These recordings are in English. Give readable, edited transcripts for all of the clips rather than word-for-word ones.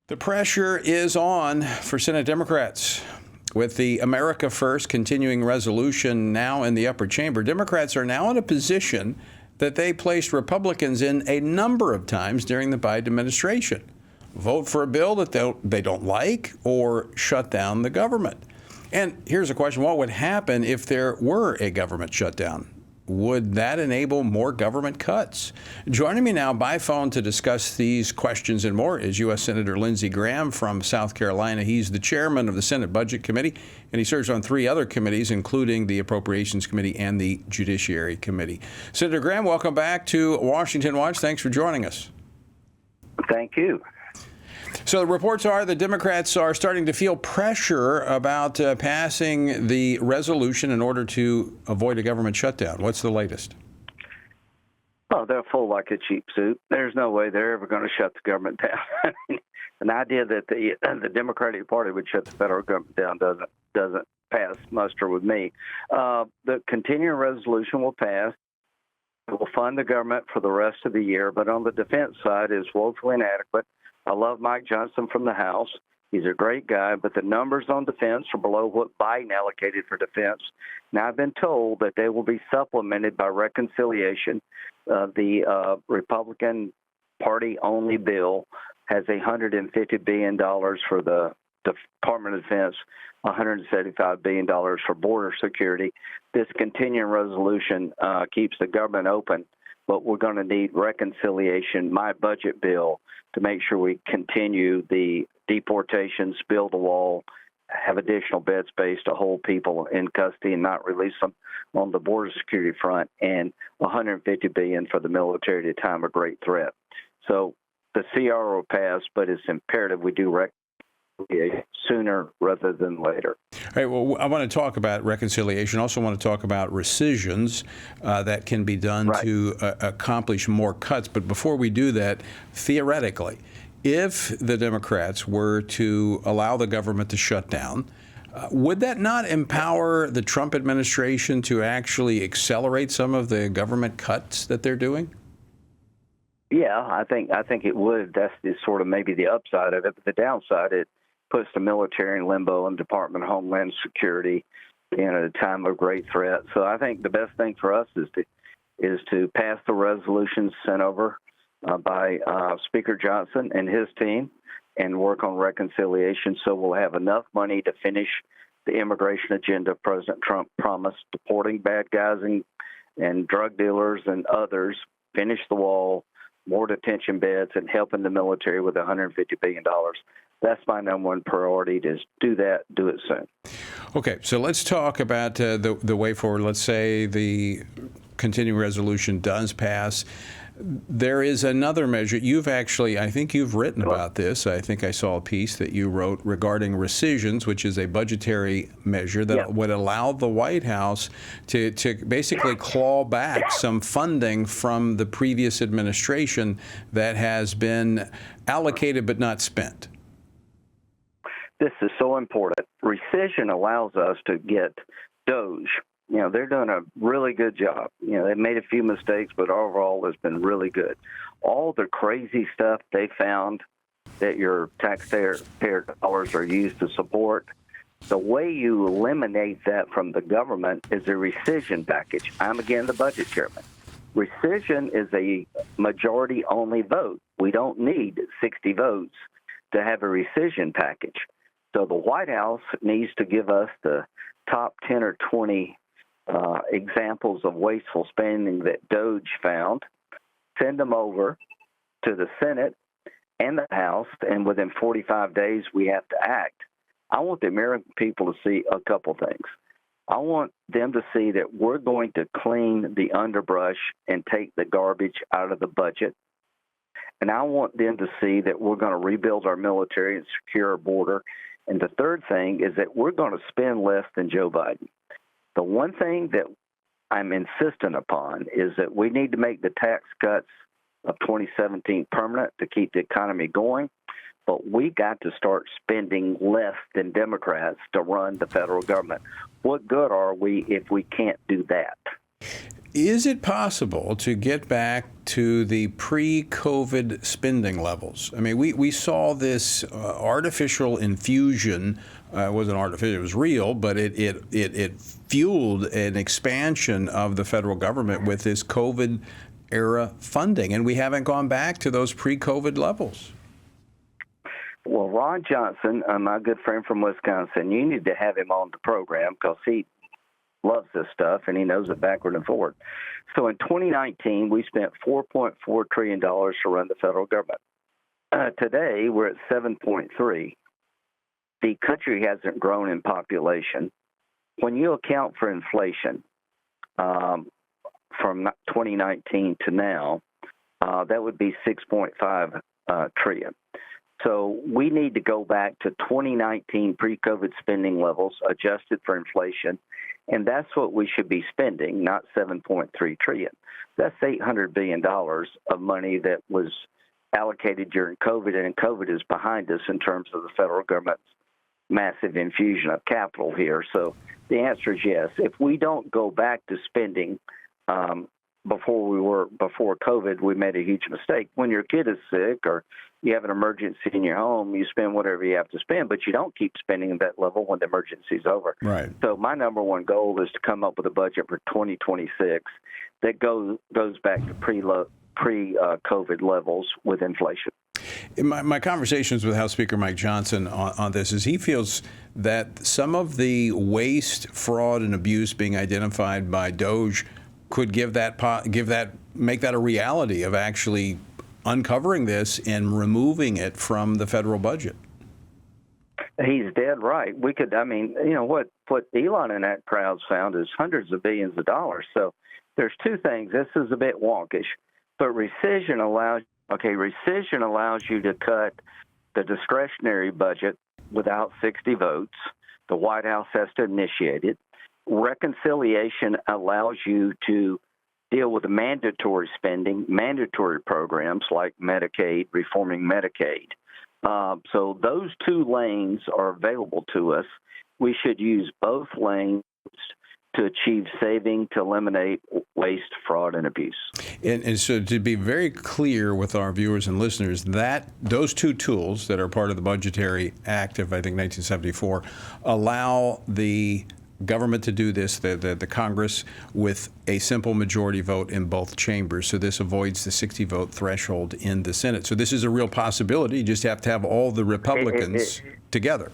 The pressure is on for Senate Democrats. With the America First continuing resolution now in the upper chamber, Democrats are now in a position that they placed Republicans in a number of times during the Biden administration. Vote for a bill that they don't like or shut down the government. And here's a question. What would happen if there were a government shutdown? Would that enable more government cuts? Joining me now by phone to discuss these questions and more is U.S. Senator Lindsey Graham from South Carolina. He's the chairman of the Senate Budget Committee, and he serves on 3 other committees, including the Appropriations Committee and the Judiciary Committee. Senator Graham, welcome back to Washington Watch. Thanks for joining us. Thank you. So the reports are the Democrats are starting to feel pressure about passing the resolution in order to avoid a government shutdown. What's the latest? Oh, they're full like a cheap suit. There's no way they're ever going to shut the government down. An idea that the Democratic Party would shut the federal government down doesn't pass muster with me. The continuing resolution will pass. It will fund the government for the rest of the year, but on the defense side is woefully inadequate. I love Mike Johnson from the House. He's a great guy, but the numbers on defense are below what Biden allocated for defense. Now, I've been told that they will be supplemented by reconciliation. The Republican Party-only bill has $150 billion for the Department of Defense, $175 billion for border security. This continuing resolution keeps the government open, but we're going to need reconciliation, my budget bill, to make sure we continue the deportations, build a wall, have additional bed space to hold people in custody and not release them on the border security front, and $150 billion for the military at a time of great threat. So the CR will pass, but it's imperative we do reconciliation sooner rather than later. All right, well, I want to talk about reconciliation. I also want to talk about rescissions that can be done to accomplish more cuts. But before we do that, theoretically, if the Democrats were to allow the government to shut down, would that not empower the Trump administration to actually accelerate some of the government cuts that they're doing? Yeah, I think it would. That's sort of maybe the upside of it. But the downside, it puts the military in limbo and Department of Homeland Security in a time of great threat. So I think the best thing for us is to pass the resolutions sent over by Speaker Johnson and his team and work on reconciliation so we'll have enough money to finish the immigration agenda President Trump promised, deporting bad guys and drug dealers and others, finish the wall, more detention beds, and helping the military with $150 billion. That's my number one priority, to do that, do it soon. Okay, so let's talk about the way forward. Let's say the continuing resolution does pass. There is another measure. I think you've written about this. I think I saw a piece that you wrote regarding rescissions, which is a budgetary measure that would allow the White House to basically claw back some funding from the previous administration that has been allocated but not spent. This is so important. Rescission allows us to get DOGE. You know, they're doing a really good job. You know, they've made a few mistakes, but overall it's been really good. All the crazy stuff they found that your taxpayer dollars are used to support, the way you eliminate that from the government is a rescission package. I'm, again, the budget chairman. Rescission is a majority-only vote. We don't need 60 votes to have a rescission package. So the White House needs to give us the top 10 or 20 examples of wasteful spending that DOGE found, send them over to the Senate and the House, and within 45 days we have to act. I want the American people to see a couple things. I want them to see that we're going to clean the underbrush and take the garbage out of the budget. And I want them to see that we're going to rebuild our military and secure our border. And the third thing is that we're going to spend less than Joe Biden. The one thing that I'm insistent upon is that we need to make the tax cuts of 2017 permanent to keep the economy going, but we got to start spending less than Democrats to run the federal government. What good are we if we can't do that? Is it possible to get back to the pre-COVID spending levels? I mean, we saw this artificial infusion. It wasn't artificial; it was real, but it fueled an expansion of the federal government with this COVID era funding, and we haven't gone back to those pre-COVID levels. Well, Ron Johnson, my good friend from Wisconsin, you need to have him on the program because he loves this stuff and he knows it backward and forward. So in 2019, we spent $4.4 trillion to run the federal government. Today, we're at 7.3. The country hasn't grown in population. When you account for inflation from 2019 to now, that would be 6.5 trillion. So we need to go back to 2019 pre-COVID spending levels adjusted for inflation, and that's what we should be spending, not 7.3 trillion. That's $800 billion of money that was allocated during COVID, and COVID is behind us in terms of the federal government's massive infusion of capital here. So the answer is yes. If we don't go back to spending before COVID, we made a huge mistake. When your kid is sick or you have an emergency in your home, you spend whatever you have to spend, but you don't keep spending at that level when the emergency is over. Right. So my number one goal is to come up with a budget for 2026 that goes back to pre-COVID levels with inflation. In my conversations with House Speaker Mike Johnson on this is he feels that some of the waste, fraud, and abuse being identified by DOJ could make that a reality of actually uncovering this and removing it from the federal budget. He's dead right. We could, what Elon and that crowd's found is hundreds of billions of dollars. So there's two things. This is a bit wonkish, but rescission allows you to cut the discretionary budget without 60 votes. The White House has to initiate it. Reconciliation allows you to deal with the mandatory spending, mandatory programs like Medicaid, reforming Medicaid. So those two lanes are available to us. We should use both lanes to achieve saving, to eliminate waste, fraud, and abuse. And so to be very clear with our viewers and listeners, that those two tools that are part of the Budgetary Act of, I think, 1974, allow the government to do this, the Congress, with a simple majority vote in both chambers. So this avoids the 60-vote threshold in the Senate. So this is a real possibility. You just have to have all the Republicans together.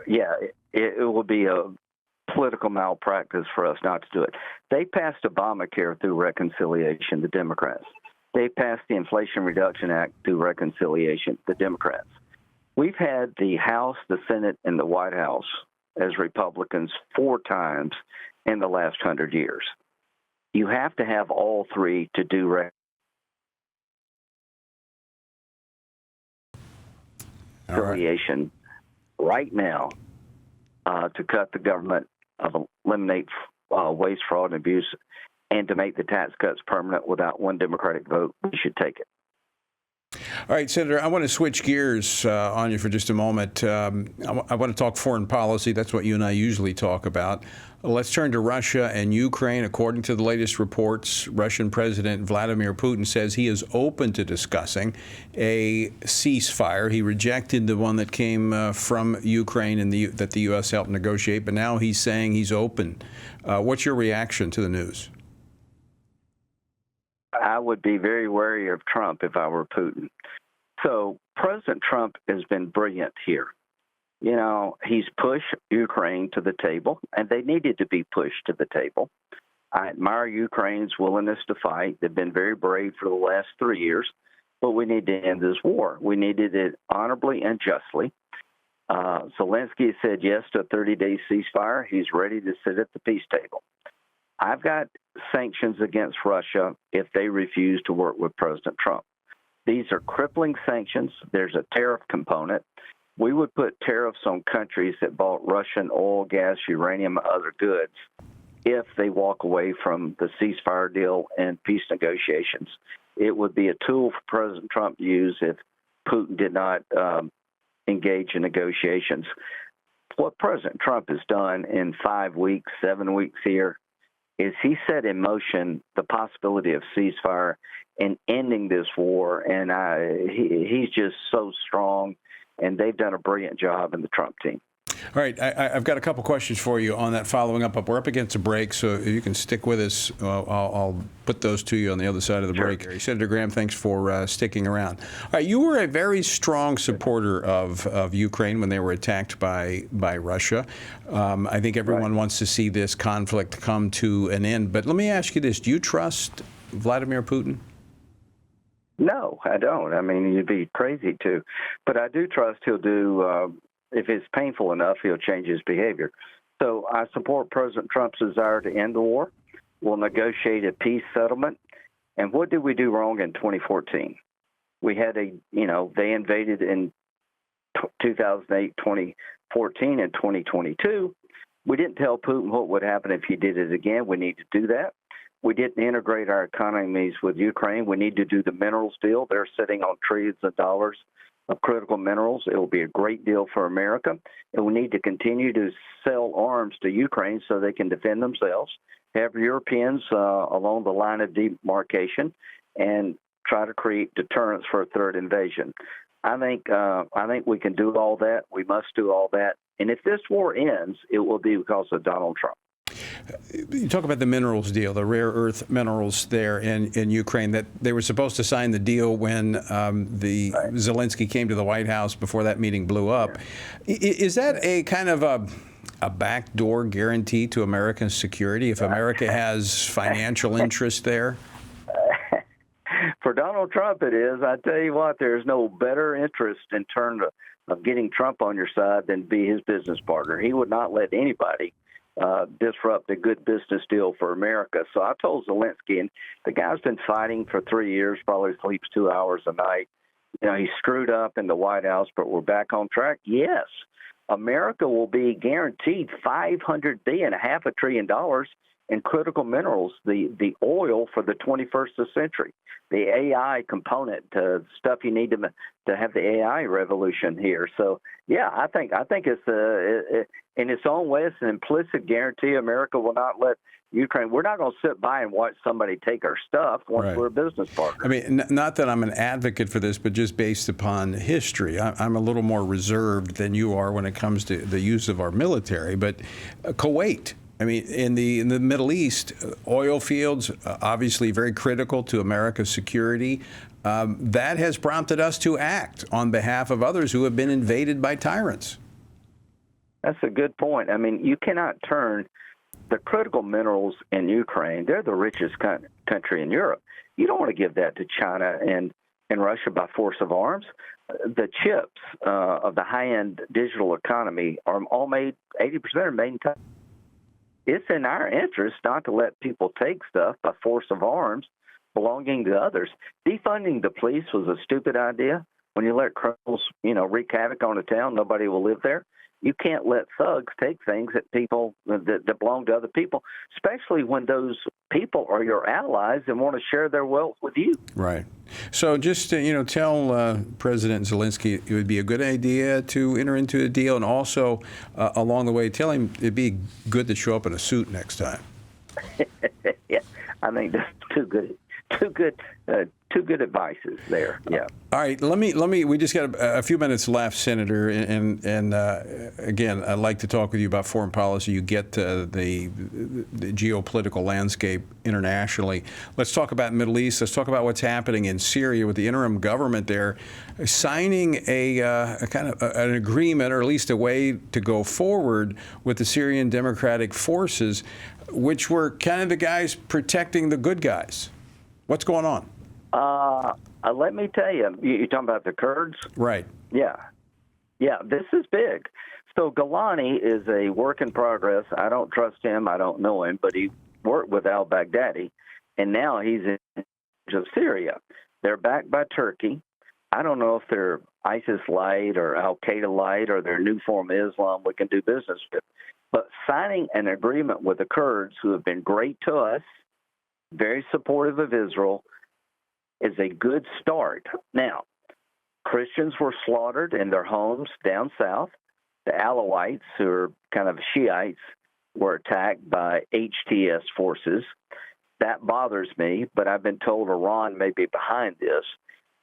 Yeah, it will be a political malpractice for us not to do it. They passed Obamacare through reconciliation, the Democrats. They passed the Inflation Reduction Act through reconciliation, the Democrats. We've had the House, the Senate, and the White House as Republicans 4 times in the last 100 years. You have to have all three to do reconciliation right now to cut the government, eliminate waste, fraud, and abuse, and to make the tax cuts permanent without one Democratic vote. We should take it. All right, Senator, I want to switch gears on you for just a moment. I want to talk foreign policy. That's what you and I usually talk about. Let's turn to Russia and Ukraine. According to the latest reports, Russian President Vladimir Putin says he is open to discussing a ceasefire. He rejected the one that came from Ukraine and that the U.S. helped negotiate, but now he's saying he's open. What's your reaction to the news? I would be very wary of Trump if I were Putin. So President Trump has been brilliant here. You know, he's pushed Ukraine to the table, and they needed to be pushed to the table. I admire Ukraine's willingness to fight. They've been very brave for the last 3 years, but we need to end this war. We needed it honorably and justly. Zelensky said yes to a 30-day ceasefire. He's ready to sit at the peace table. I've got sanctions against Russia if they refuse to work with President Trump. These are crippling sanctions. There's a tariff component. We would put tariffs on countries that bought Russian oil, gas, uranium, and other goods if they walk away from the ceasefire deal and peace negotiations. It would be a tool for President Trump to use if Putin did not engage in negotiations. What President Trump has done in 5 weeks, 7 weeks here, is he set in motion the possibility of ceasefire and ending this war. And he's just so strong, and they've done a brilliant job in the Trump team. All right, I've got a couple questions for you on that following up. We're up against a break, so if you can stick with us, I'll put those to you on the other side of the break. Senator Graham, thanks for sticking around. All right, you were a very strong supporter of Ukraine when they were attacked by Russia. I think everyone wants to see this conflict come to an end. But let me ask you this. Do you trust Vladimir Putin? No, I don't. I mean, you'd be crazy to. But I do trust he'll do, if it's painful enough, he'll change his behavior. So I support President Trump's desire to end the war. We'll negotiate a peace settlement. And what did we do wrong in 2014? We had they invaded in 2008, 2014, and 2022. We didn't tell Putin what would happen if he did it again. We need to do that. We didn't integrate our economies with Ukraine. We need to do the minerals deal. They're sitting on trillions of dollars of critical minerals. It will be a great deal for America. And we need to continue to sell arms to Ukraine so they can defend themselves, have Europeans along the line of demarcation, and try to create deterrence for a third invasion. I think we can do all that. We must do all that. And if this war ends, it will be because of Donald Trump. You talk about the minerals deal, the rare earth minerals there in Ukraine, that they were supposed to sign the deal when Zelensky came to the White House before that meeting blew up. Is that a kind of a backdoor guarantee to American security if America has financial interest there? For Donald Trump, it is. I tell you what, there's no better interest in terms of getting Trump on your side than be his business partner. He would not let anybody disrupt a good business deal for America. So I told Zelensky, and the guy's been fighting for 3 years, probably sleeps 2 hours a night. He screwed up in the White House, but we're back on track. Yes, America will be guaranteed $500 billion, $500 billion in critical minerals, the oil for the 21st century, the AI component, stuff you need to have the AI revolution here. So, yeah, I think it's in its own way, it's an implicit guarantee America will not let Ukraine. We're not going to sit by and watch somebody take our stuff once we're a business partner. I mean, not that I'm an advocate for this, but just based upon history, I'm a little more reserved than you are when it comes to the use of our military. But Kuwait. I mean, in the Middle East, oil fields, obviously very critical to America's security. That has prompted us to act on behalf of others who have been invaded by tyrants. That's a good point. I mean, you cannot turn the critical minerals in Ukraine. They're the richest country in Europe. You don't want to give that to China and Russia by force of arms. The chips of the high-end digital economy are all made, 80% are made in China. It's in our interest not to let people take stuff by force of arms belonging to others. Defunding the police was a stupid idea. When you let criminals, wreak havoc on a town, nobody will live there. You can't let thugs take things that belong to other people, especially when those people are your allies and want to share their wealth with you. Right. So just tell President Zelensky it would be a good idea to enter into a deal, and also along the way tell him it'd be good to show up in a suit next time. Yeah, I think that's too good advices there. Yeah. All right. Let me. We just got a few minutes left, Senator, and again, I'd like to talk with you about foreign policy. You get the geopolitical landscape internationally. Let's talk about Middle East. Let's talk about what's happening in Syria with the interim government there signing a kind of an agreement, or at least a way to go forward with the Syrian Democratic Forces, which were kind of the guys protecting the good guys. What's going on? Let me tell you, you're talking about the Kurds? Right. Yeah, this is big. So Golani is a work in progress. I don't trust him. I don't know him, but he worked with al-Baghdadi, and now he's in charge of Syria. They're backed by Turkey. I don't know if they're ISIS-light or al-Qaeda-light or their new form of Islam we can do business with. But signing an agreement with the Kurds, who have been great to us, very supportive of Israel, is a good start. Now, Christians were slaughtered in their homes down south. The Alawites, who are kind of Shiites, were attacked by HTS forces. That bothers me, but I've been told Iran may be behind this.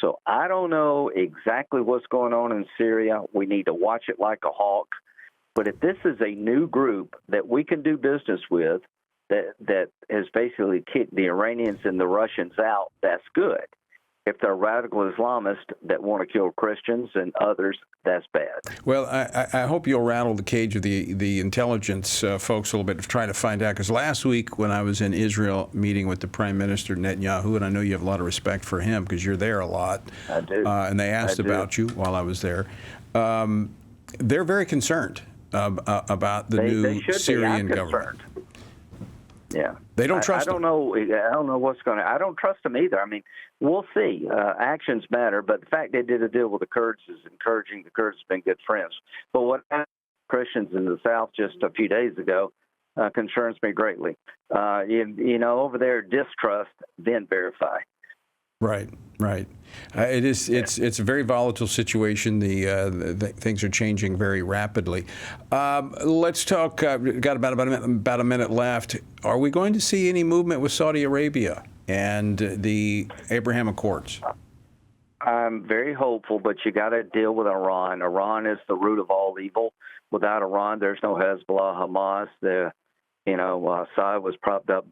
So I don't know exactly what's going on in Syria. We need to watch it like a hawk. But if this is a new group that we can do business with, that has basically kicked the Iranians and the Russians out, that's good. If they're radical Islamists that want to kill Christians and others, that's bad. Well, I hope you'll rattle the cage of the intelligence folks a little bit to try to find out. Because last week when I was in Israel meeting with the Prime Minister Netanyahu, and I know you have a lot of respect for him because you're there a lot. I do. And they asked about you while I was there. They're very concerned about the new Syrian government. Yeah, they don't trust. I don't know what's going to. I don't trust them either. I mean, we'll see. Actions matter, but the fact they did a deal with the Kurds is encouraging. The Kurds have been good friends. But what happened to Christians in the South just a few days ago concerns me greatly. You know, over there, distrust, then verify. Right. It is. It's a very volatile situation. The things are changing very rapidly. Let's talk. Got about a minute left. Are we going to see any movement with Saudi Arabia and the Abraham Accords? I'm very hopeful, but you got to deal with Iran. Iran is the root of all evil. Without Iran, there's no Hezbollah, Hamas. Assad was propped up.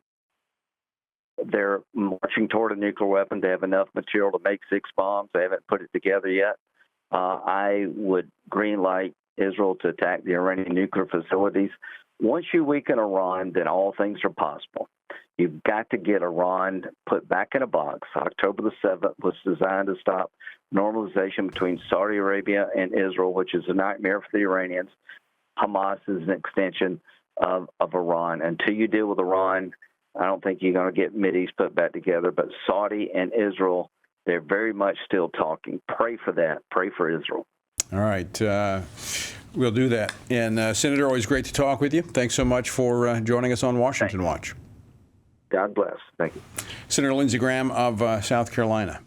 They're marching toward a nuclear weapon. They have enough material to make 6 bombs. They haven't put it together yet. I would green light Israel to attack the Iranian nuclear facilities. Once you weaken Iran, then all things are possible. You've got to get Iran put back in a box. October the 7th was designed to stop normalization between Saudi Arabia and Israel, which is a nightmare for the Iranians. Hamas is an extension of Iran. Until you deal with Iran, I don't think you're going to get Mideast put back together. But Saudi and Israel, they're very much still talking. Pray for that. Pray for Israel. All right. We'll do that. And Senator, always great to talk with you. Thanks so much for joining us on Washington Watch. God bless. Thank you. Senator Lindsey Graham of South Carolina.